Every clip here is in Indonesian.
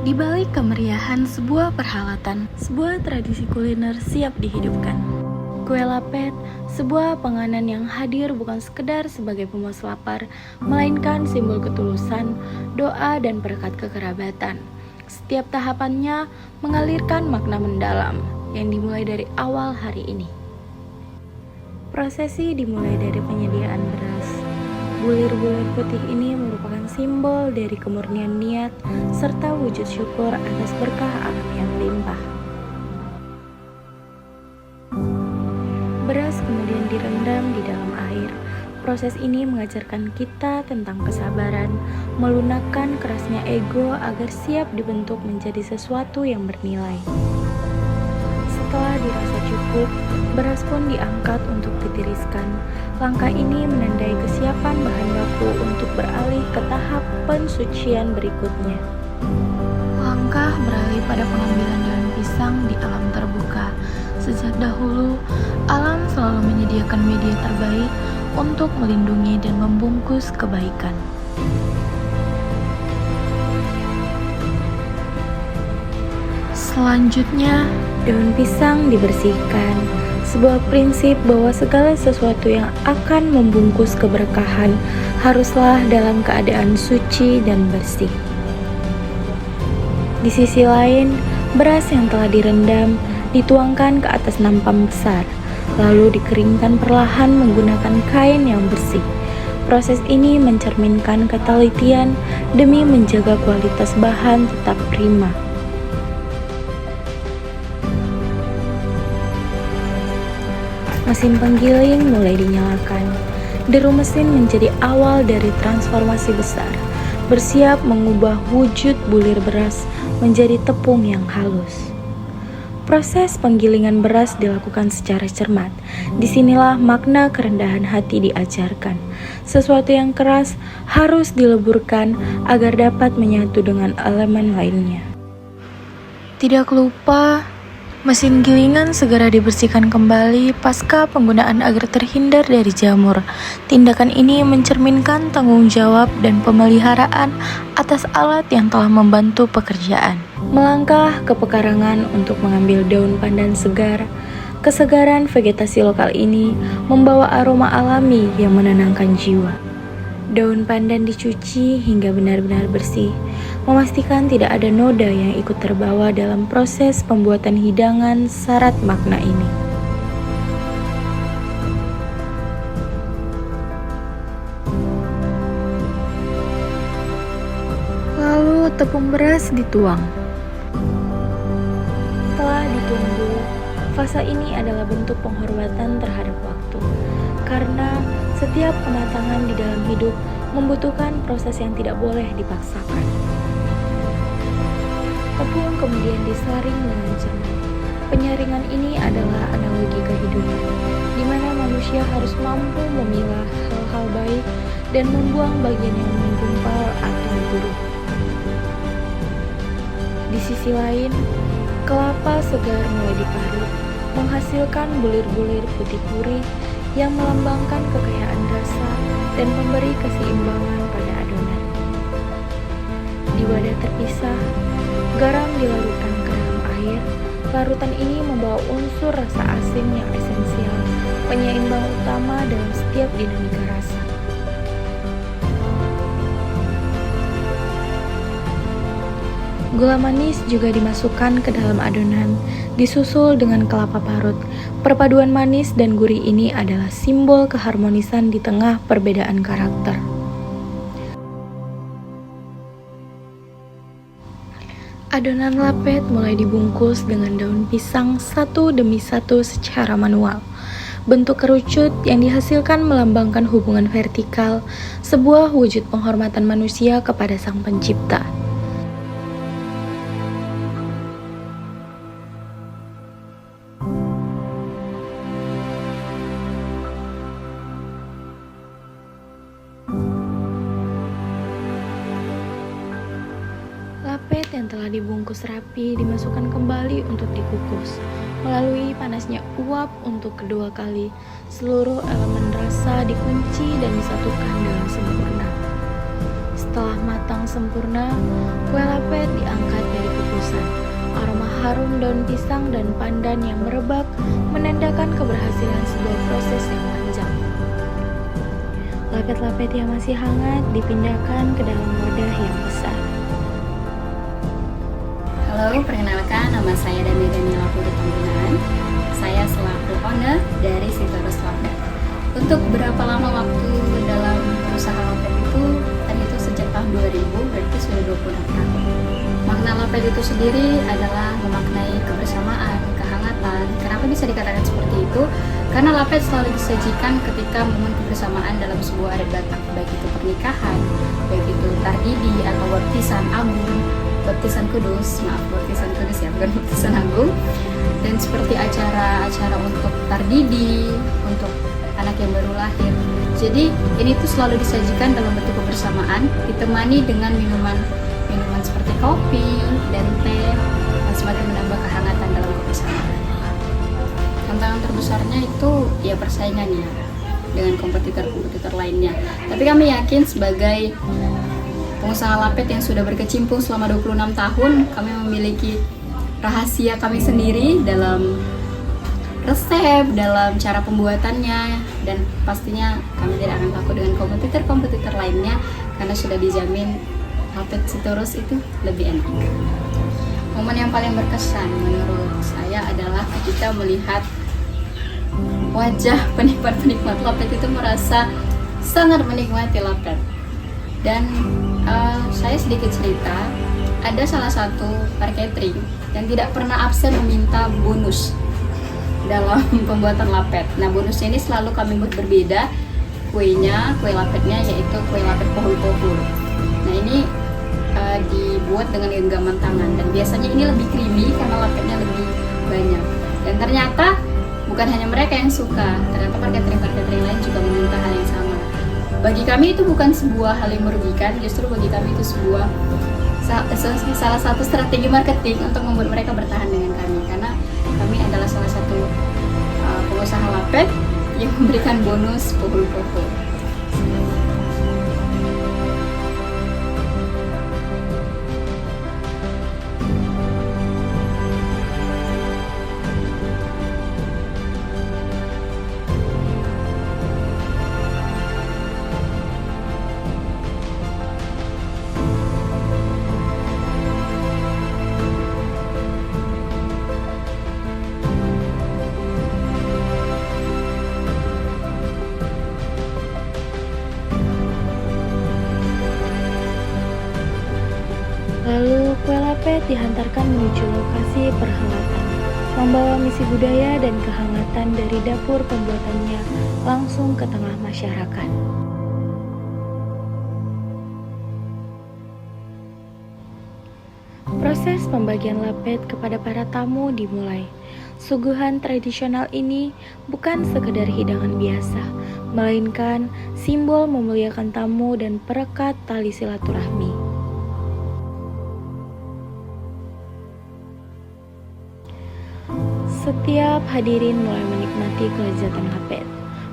Di balik kemeriahan sebuah perhelatan, sebuah tradisi kuliner siap dihidupkan. Kue lapet, sebuah penganan yang hadir bukan sekedar sebagai pemuas lapar, melainkan simbol ketulusan, doa, dan berkat kekerabatan. Setiap tahapannya mengalirkan makna mendalam yang dimulai dari awal hari ini. Prosesi dimulai dari penyediaan beras. Bulir-bulir putih ini merupakan simbol dari kemurnian niat serta wujud syukur atas berkah alam yang limpah. Beras kemudian direndam di dalam air. Proses ini mengajarkan kita tentang kesabaran, melunakkan kerasnya ego agar siap dibentuk menjadi sesuatu yang bernilai. Setelah dirasa cukup, beras pun diangkat untuk ditiriskan. Langkah ini menandai kesiapan bahan baku untuk beralih ke tahap pensucian berikutnya. Langkah beralih pada pengambilan daun pisang di alam terbuka. Sejak dahulu, alam selalu menyediakan media terbaik untuk melindungi dan membungkus kebaikan. Selanjutnya, daun pisang dibersihkan, sebuah prinsip bahwa segala sesuatu yang akan membungkus keberkahan haruslah dalam keadaan suci dan bersih. Di sisi lain, beras yang telah direndam dituangkan ke atas nampan besar, lalu dikeringkan perlahan menggunakan kain yang bersih. Proses ini mencerminkan ketelitian demi menjaga kualitas bahan tetap prima. Mesin penggiling mulai dinyalakan. Deru mesin menjadi awal dari transformasi besar, bersiap mengubah wujud bulir beras menjadi tepung yang halus. Proses penggilingan beras dilakukan secara cermat. Disinilah makna kerendahan hati diajarkan. Sesuatu yang keras harus dileburkan agar dapat menyatu dengan elemen lainnya. Tidak lupa, mesin gilingan segera dibersihkan kembali pasca penggunaan agar terhindar dari jamur. Tindakan ini mencerminkan tanggung jawab dan pemeliharaan atas alat yang telah membantu pekerjaan. Melangkah ke pekarangan untuk mengambil daun pandan segar. Kesegaran vegetasi lokal ini membawa aroma alami yang menenangkan jiwa. Daun pandan dicuci hingga benar-benar bersih, memastikan tidak ada noda yang ikut terbawa dalam proses pembuatan hidangan syarat makna ini. Lalu tepung beras dituang. Setelah ditunggu, fase ini adalah bentuk penghormatan terhadap waktu, karena setiap kematangan di dalam hidup membutuhkan proses yang tidak boleh dipaksakan. Tepung kemudian disaring dengan cermat. Penyaringan ini adalah analogi kehidupan, di mana manusia harus mampu memilah hal-hal baik dan membuang bagian yang menggumpal atau buruk. Di sisi lain, kelapa segar mulai diparut, menghasilkan bulir-bulir putih gurih yang melambangkan kekayaan rasa dan memberi keseimbangan pada adonan. Di wadah terpisah, garam dilarutkan ke dalam air. Larutan ini membawa unsur rasa asin yang esensial, penyeimbang utama dalam setiap dinamika rasa. Gula manis juga dimasukkan ke dalam adonan, disusul dengan kelapa parut. Perpaduan manis dan gurih ini adalah simbol keharmonisan di tengah perbedaan karakter. Adonan lapet mulai dibungkus dengan daun pisang satu demi satu secara manual. Bentuk kerucut yang dihasilkan melambangkan hubungan vertikal, sebuah wujud penghormatan manusia kepada Sang Pencipta. Lapet yang telah dibungkus rapi dimasukkan kembali untuk dikukus. Melalui panasnya uap untuk kedua kali, seluruh elemen rasa dikunci dan disatukan dengan sempurna. Setelah matang sempurna, kue lapet diangkat dari kukusan. Aroma harum daun pisang dan pandan yang merebak menandakan keberhasilan sebuah proses yang panjang. Lapet-lapet yang masih hangat dipindahkan ke dalam wadah yang besar. Halo, perkenalkan nama saya Daniela Putri Pembinaan. Saya selaku owner dari Sitorus Lapet. Untuk berapa lama waktu dalam berusaha lapet itu? Tadi itu sejak tahun 2000, berarti sudah 26 tahun. Makna lapet itu sendiri adalah memaknai kebersamaan, kehangatan. Kenapa bisa dikatakan seperti itu? Karena lapet selalu disajikan ketika momen kebersamaan dalam sebuah adat Batak, baik itu pernikahan, baik itu tardidi atau baptisan agung, baptisan kudus, ya, bukan baptisan agung. Dan seperti acara-acara untuk tardidi, untuk anak yang baru lahir. Jadi ini tuh selalu disajikan dalam bentuk kebersamaan, ditemani dengan minuman seperti kopi dan teh, yang semakin menambah kehangatan dalam kebersamaan. Tantangan terbesarnya itu ya persaingan ya dengan kompetitor lainnya. Tapi kami yakin sebagai pengusaha lapet yang sudah berkecimpung selama 26 tahun, kami memiliki rahasia kami sendiri dalam resep, dalam cara pembuatannya, dan pastinya kami tidak akan takut dengan kompetitor lainnya karena sudah dijamin lapet Sitorus itu lebih enak. Momen yang paling berkesan menurut saya adalah ketika melihat wajah penikmat lapet itu merasa sangat menikmati lapet. Dan saya sedikit cerita, ada salah satu catering yang tidak pernah absen meminta bonus dalam pembuatan lapet. Nah, bonusnya ini selalu kami buat berbeda kue lapetnya, yaitu kue lapet pohul-pohul. Nah, ini dibuat dengan genggaman tangan, dan biasanya ini lebih creamy karena lapetnya lebih banyak. Dan ternyata bukan hanya mereka yang suka, ternyata catering lain juga meminta hal yang sama. Bagi kami itu bukan sebuah hal yang merugikan, justru bagi kami itu sebuah salah satu strategi marketing untuk membuat mereka bertahan dengan kami, karena kami adalah salah satu pengusaha lapet yang memberikan bonus pohul-pohul. Lalu kue lapet dihantarkan menuju lokasi perhelatan, membawa misi budaya dan kehangatan dari dapur pembuatannya langsung ke tengah masyarakat. Proses pembagian lapet kepada para tamu dimulai. Suguhan tradisional ini bukan sekedar hidangan biasa, melainkan simbol memuliakan tamu dan perekat tali silaturahmi. Setiap hadirin mulai menikmati kelezatan lapet.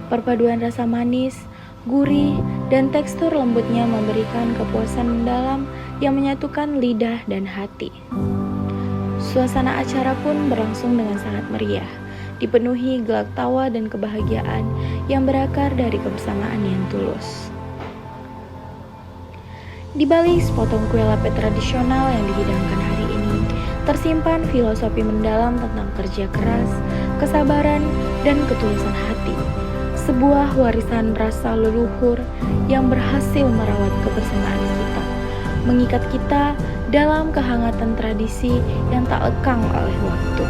Perpaduan rasa manis, gurih, dan tekstur lembutnya memberikan kepuasan mendalam yang menyatukan lidah dan hati. Suasana acara pun berlangsung dengan sangat meriah, dipenuhi gelak tawa dan kebahagiaan yang berakar dari kebersamaan yang tulus. Di balik sepotong kue lapet tradisional yang dihidangkan hari ini, tersimpan filosofi mendalam tentang kerja keras, kesabaran, dan ketulusan hati. Sebuah warisan rasa leluhur yang berhasil merawat kebersamaan kita, mengikat kita dalam kehangatan tradisi yang tak lekang oleh waktu.